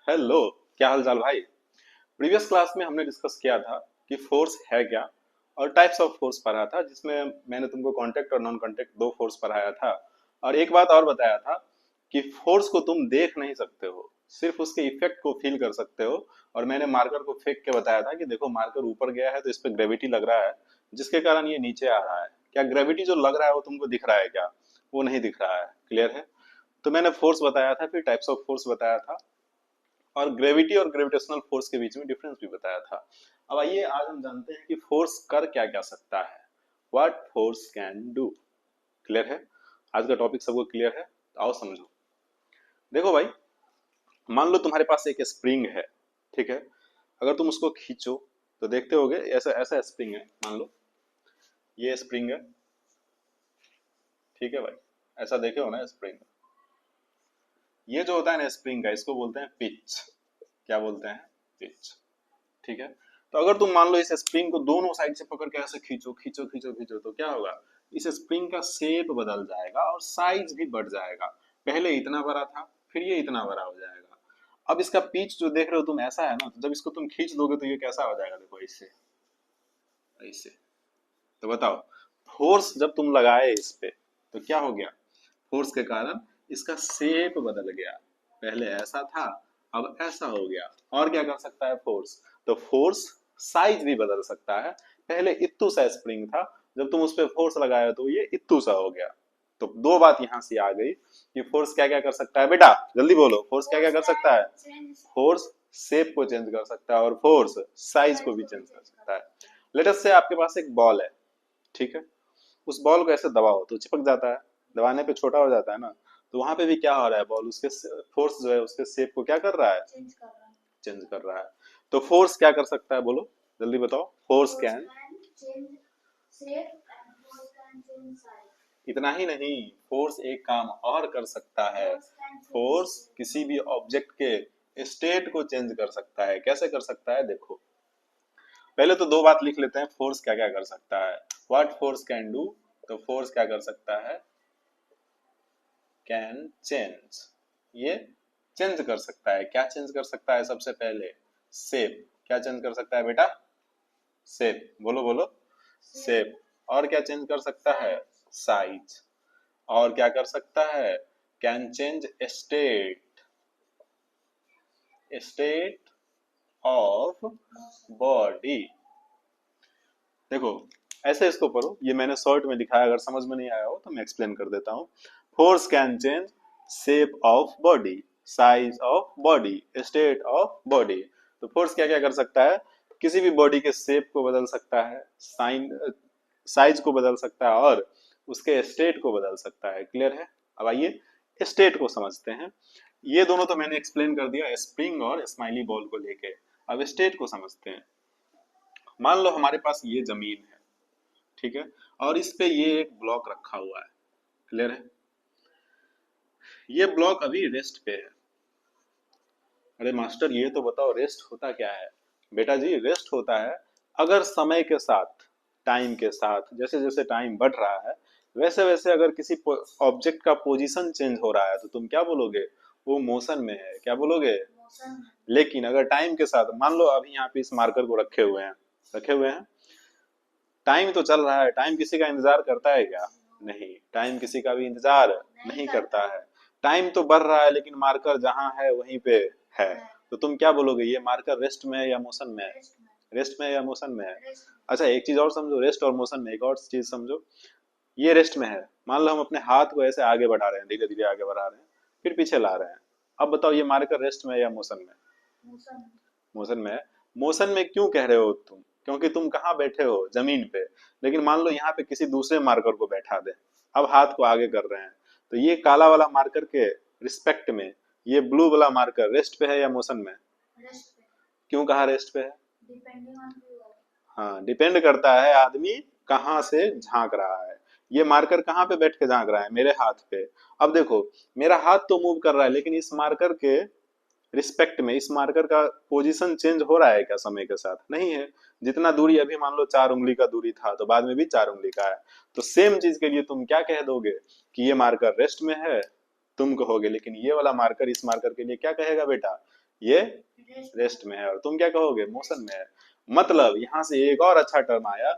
Hello. क्या हाल चाल भाई। प्रीवियस क्लास में हमने डिस्कस किया था कि फोर्स है क्या और टाइप्स ऑफ फोर्स पढ़ा था, जिसमें मैंने तुमको कांटेक्ट और नॉन कांटेक्ट दो फोर्स पढ़ाया था। और एक बात और बताया था कि फोर्स को तुम देख नहीं सकते हो, सिर्फ उसके इफेक्ट को फील कर सकते हो। और मैंने मार्कर को फेंक के बताया था कि देखो मार्कर ऊपर गया है तो इस पे ग्रेविटी लग रहा है, जिसके कारण ये नीचे आ रहा है। क्या ग्रेविटी जो लग रहा है वो तुमको दिख रहा है क्या? वो नहीं दिख रहा है। क्लियर है? तो मैंने फोर्स बताया था, फिर टाइप्स ऑफ फोर्स बताया था, और ग्रेविटी और ग्रेविटेशनल फोर्स के बीच में डिफरेंस भी बताया था। अब आइए आज हम जानते हैं कि फोर्स कर क्या क्या सकता है। What force can do. Clear है? आज का टॉपिक सबको क्लियर है? तो आओ समझो। देखो भाई, मान लो तुम्हारे पास एक स्प्रिंग है। ठीक है? अगर तुम उसको खींचो तो देखते होगे ऐसा ऐसा स्प्रिंग है। मान लो ये स्प्रिंग है। ठीक है भाई? ऐसा देखे हो ना स्प्रिंग। ये जो होता है ना स्प्रिंग का, इसको बोलते हैं पिच। क्या बोलते हैं? पिच। ठीक है? तो अगर तुम मान लो इस स्प्रिंग को दोनों साइड से पकड़ के ऐसे खींचो खींचो खींचो खींचो तो क्या होगा? इस स्प्रिंग का शेप बदल जाएगा और साइज भी बढ़ जाएगा। पहले इतना बड़ा था, फिर ये इतना बड़ा हो जाएगा। अब इसका पिच जो देख रहे हो तुम ऐसा है ना, तो जब इसको तुम खींच दोगे तो ये कैसा हो जाएगा? देखो इससे ऐसे। तो बताओ, फोर्स जब तुम लगाए इस पे तो क्या हो गया? फोर्स के कारण इसका शेप बदल गया। पहले ऐसा था, अब ऐसा हो गया। और क्या कर सकता है फोर्स? तो फोर्स साइज भी बदल सकता है। पहले इत्तू सा स्प्रिंग था, जब तुम उस पर फोर्स लगाया तो ये इत्तू सा हो गया। तो दो बात यहां से आ गई कि फोर्स क्या क्या कर सकता है। बेटा जल्दी बोलो, फोर्स क्या क्या कर सकता है? फोर्स शेप को चेंज कर सकता है और फोर्स साइज को भी चेंज कर सकता है। लेट अस से आपके पास एक बॉल है। ठीक है? उस बॉल को ऐसे दबाओ तो चिपक जाता है, दबाने पे छोटा हो जाता है ना। तो वहां पे भी क्या हो रहा है? बॉल उसके फोर्स जो है उसके शेप को क्या कर रहा है? चेंज कर रहा है। तो फोर्स क्या कर सकता है बोलो, जल्दी बताओ। फोर्स कैन, इतना ही नहीं, फोर्स एक काम और कर सकता है। फोर्स किसी भी ऑब्जेक्ट के स्टेट को चेंज कर सकता है। कैसे कर सकता है देखो। पहले तो दो बात लिख लेते हैं, फोर्स क्या क्या कर सकता है। What force can do. तो फोर्स क्या कर सकता है? Can change. ये चेंज कर सकता है। क्या चेंज कर सकता है? सबसे पहले शेप। क्या चेंज कर सकता है बेटा? शेप। बोलो बोलो। शेप। और क्या चेंज कर सकता है? साइज। और क्या कर सकता है? Can change state. State of body. देखो ऐसे इसको पढ़ो, ये मैंने शॉर्ट में लिखा है, अगर समझ में नहीं आया हो तो मैं एक्सप्लेन कर देता हूँ। Force can change shape of body, size of body, state of body. तो फोर्स क्या क्या कर सकता है? किसी भी बॉडी के शेप को बदल सकता है, साइज को बदल सकता है, और उसके स्टेट को बदल सकता है। क्लियर है? अब आइए स्टेट को समझते हैं। ये दोनों तो मैंने एक्सप्लेन कर दिया स्प्रिंग और स्माइली बॉल को लेके। अब स्टेट को समझते हैं। मान लो हमारे पास ये जमीन है। ठीक है? और इस पे ये एक ब्लॉक रखा हुआ है। क्लियर है? ये ब्लॉक अभी रेस्ट पे है। अरे मास्टर ये तो बताओ रेस्ट होता क्या है? बेटा जी रेस्ट होता है, अगर समय के साथ, टाइम के साथ, जैसे जैसे टाइम बढ़ रहा है वैसे वैसे अगर किसी ऑब्जेक्ट का पोजीशन चेंज हो रहा है तो तुम क्या बोलोगे? वो मोशन में है। क्या बोलोगे? लेकिन अगर टाइम के साथ, मान लो अभी यहाँ पे इस मार्कर को रखे हुए हैं, रखे हुए हैं, टाइम तो चल रहा है, टाइम किसी का इंतजार करता है क्या? नहीं, टाइम किसी का भी इंतजार नहीं करता है। टाइम तो बढ़ रहा है लेकिन मार्कर जहां है वहीं पे है। तो तुम क्या बोलोगे? ये मार्कर रेस्ट में है या मोशन में है? रेस्ट में है या मोशन में है? अच्छा एक चीज और समझो, रेस्ट और मोशन में एक और चीज समझो। ये रेस्ट में है, मान लो हम अपने हाथ को ऐसे आगे बढ़ा रहे हैं, धीरे धीरे आगे बढ़ा रहे हैं, फिर पीछे ला रहे हैं। अब बताओ ये मार्कर रेस्ट में है या मोशन में? मोशन में है। मोशन में क्यों कह रहे हो तुम? क्योंकि तुम कहाँ बैठे हो? जमीन पे। लेकिन मान लो यहाँ पे किसी दूसरे मार्कर को बैठा दे, अब हाथ को आगे कर रहे हैं, तो ये काला वाला मार्कर के रिस्पेक्ट में ये ब्लू वाला मार्कर रेस्ट पे है या मोशन में? क्यों कहा रेस्ट पे है? हाँ, डिपेंड करता है आदमी कहाँ से झांक रहा है। ये मार्कर कहाँ पे बैठ के झांक रहा है? मेरे हाथ पे। अब देखो, मेरा हाथ तो मूव कर रहा है लेकिन इस मार्कर के रिस्पेक्ट में इस मार्कर का पोजीशन चेंज हो रहा है क्या समय के साथ? नहीं है। जितना दूरी अभी मान लो 4 उंगली का दूरी था तो बाद में भी 4 उंगली का है। तो सेम चीज के लिए तुम क्या कह दोगे कि ये मार्कर रेस्ट में है? तुम कहोगे, लेकिन ये वाला मार्कर इस मार्कर के लिए क्या कहेगा बेटा? ये रेस्ट में है, और तुम क्या कहोगे, मोशन में है। मतलब यहां से एक और अच्छा टर्म आया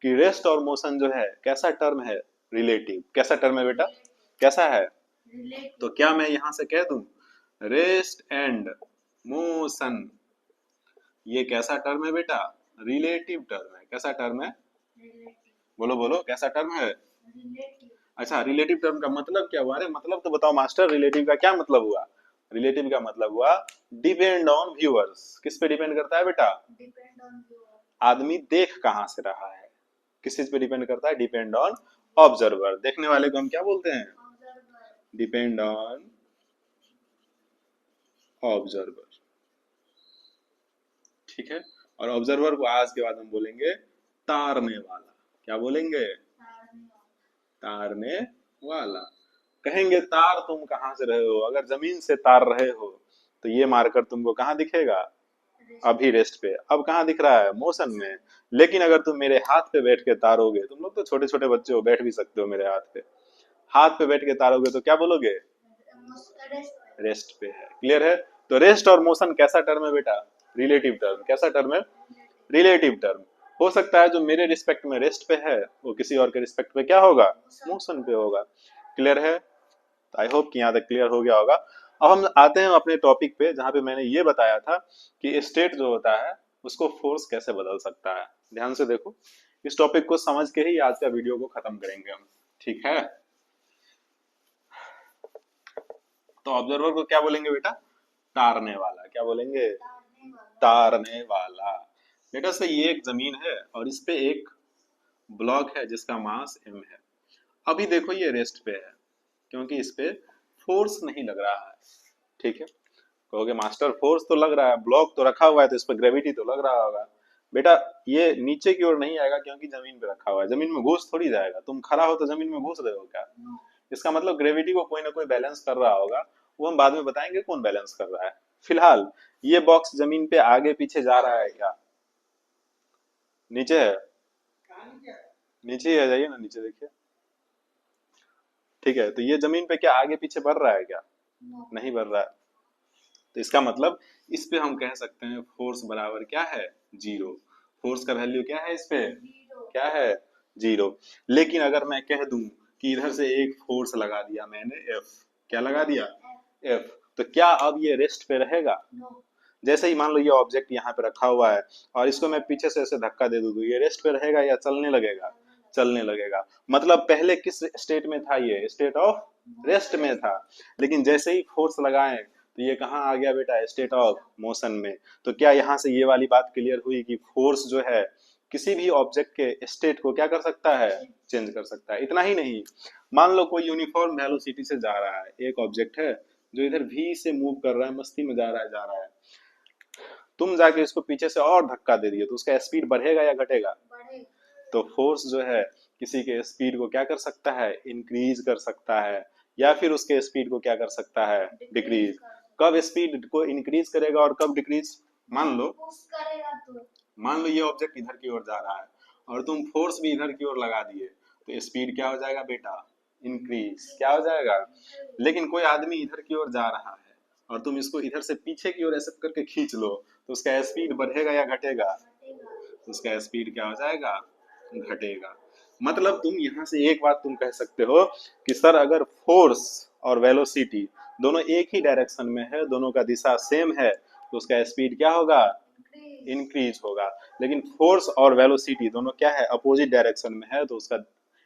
कि रेस्ट और मोशन जो है कैसा टर्म है, रिलेटिव। कैसा टर्म है बेटा, कैसा है? तो क्या मैं यहां से कह दूं रेस्ट एंड मोशन ये कैसा टर्म है बेटा, रिलेटिव टर्म है। कैसा टर्म है, बोलो बोलो, कैसा टर्म है? अच्छा, रिलेटिव टर्म का मतलब क्या हुआ? अरे मतलब तो बताओ मास्टर, रिलेटिव का क्या मतलब हुआ? रिलेटिव का मतलब हुआ डिपेंड ऑन व्यूअर्स। किस पे डिपेंड करता है बेटा? आदमी देख कहां से रहा है, किस चीज पे डिपेंड करता है? Depend on observer. देखने वाले को हम क्या बोलते हैं? Depend on observer. ठीक है, और ऑब्जर्वर को आज के बाद हम बोलेंगे तारने वाला। क्या बोलेंगे? तारने वाला। कहेंगे तार तुम कहां से रहे हो, अगर जमीन से तार रहे हो तो ये मार्कर तुमको कहाँ दिखेगा? अभी रेस्ट पे। अब कहाँ दिख रहा है? मोशन में। लेकिन अगर तुम मेरे हाथ पे बैठ के तारोगे, तुम लोग तो छोटे छोटे बच्चे हो, बैठ भी सकते हो मेरे हाथ पे, हाथ पे बैठ के तारोगे तो क्या बोलोगे? रेस्ट पे है। क्लियर है? तो रेस्ट और मोशन कैसा टर्म है बेटा? Relative term. कैसा टर्म है? Relative term. हो सकता है जो मेरे रिस्पेक्ट में रेस्ट पे है वो किसी और के रिस्पेक्ट पे क्या होगा? मोशन पे होगा। क्लियर है? तो आई होप कि यहाँ तक क्लियर हो गया होगा। अब हम आते हैं अपने टॉपिक पे, जहाँ पे मैंने ये बताया था कि स्टेट जो होता है उसको फोर्स कैसे बदल सकता है। ध्यान से देखो, इस टॉपिक को समझ के ही आज का वीडियो को खत्म करेंगे हम। ठीक है, तो ऑब्जर्वर को क्या बोलेंगे बेटा? तारने वाला। क्या बोलेंगे? तारने वाला। बेटा से ये एक जमीन है और इस पे एक ब्लॉक है जिसका मास m है। अभी देखो ये रेस्ट पे है क्योंकि इस पे फोर्स नहीं लग रहा है। ठीक है, कहोगे मास्टर फोर्स तो लग रहा है, ब्लॉक तो रखा हुआ है तो इस पर ग्रेविटी तो लग रहा होगा। बेटा ये नीचे की ओर नहीं आएगा क्योंकि जमीन पे रखा हुआ है, जमीन में घुस थोड़ी जाएगा। तुम खड़ा हो तो जमीन में घुस रहे हो क्या? इसका मतलब ग्रेविटी को कोई ना कोई बैलेंस कर रहा होगा। वो हम बाद में बताएंगे कौन बैलेंस कर रहा है। फिलहाल ये बॉक्स जमीन पे आगे पीछे जा रहा है क्या? नीचे है, नीचे ही आ जाइए ना, नीचे देखिए। ठीक है, तो ये जमीन पे क्या आगे पीछे बढ़ रहा है क्या? नहीं बढ़ रहा है। तो इसका मतलब इस पे हम कह सकते हैं फोर्स बराबर क्या है? जीरो। फोर्स का वैल्यू क्या है इस पे? क्या है? जीरो। लेकिन अगर मैं कह दूं कि इधर से एक फोर्स लगा दिया मैंने, एफ। क्या लगा दिया? एफ। तो क्या अब ये रेस्ट पे रहेगा? जैसे ही मान लो ये ऑब्जेक्ट यहाँ पे रखा हुआ है और इसको मैं पीछे से ऐसे धक्का दे दूं तो ये रेस्ट पे रहेगा या चलने लगेगा? चलने लगेगा। मतलब पहले किस स्टेट में था? ये स्टेट ऑफ रेस्ट में था। लेकिन जैसे ही फोर्स लगाए तो ये कहाँ आ गया बेटा? स्टेट ऑफ मोशन में। तो क्या यहाँ से ये वाली बात क्लियर हुई कि फोर्स जो है किसी भी ऑब्जेक्ट के स्टेट को क्या कर सकता है? चेंज कर सकता है। इतना ही नहीं, मान लो कोई यूनिफॉर्म वेलोसिटी से जा रहा है, एक ऑब्जेक्ट है जो इधर भी से मूव कर रहा है, मस्ती में जा रहा है, जा रहा है। तुम जाके इसको पीछे से और धक्का दे दिए तो उसका स्पीड बढ़ेगा या घटेगा? तो फोर्स जो है किसी के स्पीड को क्या कर सकता है? इंक्रीज कर सकता है, या फिर उसके स्पीड को क्या कर सकता है? डिक्रीज। कब स्पीड को इंक्रीज करेगा और कब डिक्रीज? मान लो, मान लो ये ऑब्जेक्ट इधर की ओर जा रहा है और तुम फोर्स भी इधर की ओर लगा दिए तो स्पीड क्या हो जाएगा बेटा? इंक्रीज। क्या हो जाएगा? लेकिन कोई आदमी इधर की ओर जा रहा है और तुम इसको इधर से पीछे की ओर ऐसे करके खींच लो तो उसका स्पीड बढ़ेगा या घटेगा? तो उसका स्पीड क्या हो जाएगा? घटेगा। मतलब तुम यहाँ से एक बात तुम कह सकते हो कि सर अगर फोर्स और वेलोसिटी दोनों एक ही डायरेक्शन में है, दोनों का दिशा सेम है, तो उसका स्पीड क्या होगा? इंक्रीज होगा। लेकिन फोर्स और वेलोसिटी दोनों क्या है? अपोजिट डायरेक्शन में है, तो उसका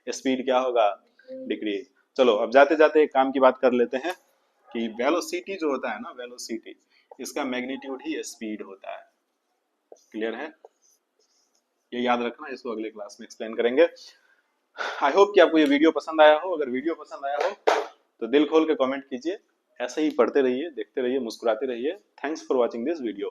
स्पीड क्या होगा? डिक्रीज। चलो अब जाते जाते एक काम की बात कर लेते हैं कि वेलोसिटी जो होता है ना, वेलोसिटी इसका मैग्नीट्यूड ही स्पीड होता है। क्लियर है? ये याद रखना, इसको अगले क्लास में एक्सप्लेन करेंगे। आई होप कि आपको ये वीडियो पसंद आया हो। अगर वीडियो पसंद आया हो तो दिल खोल के कमेंट कीजिए। ऐसे ही पढ़ते रहिए, देखते रहिए, मुस्कुराते रहिए। Thanks for watching this video.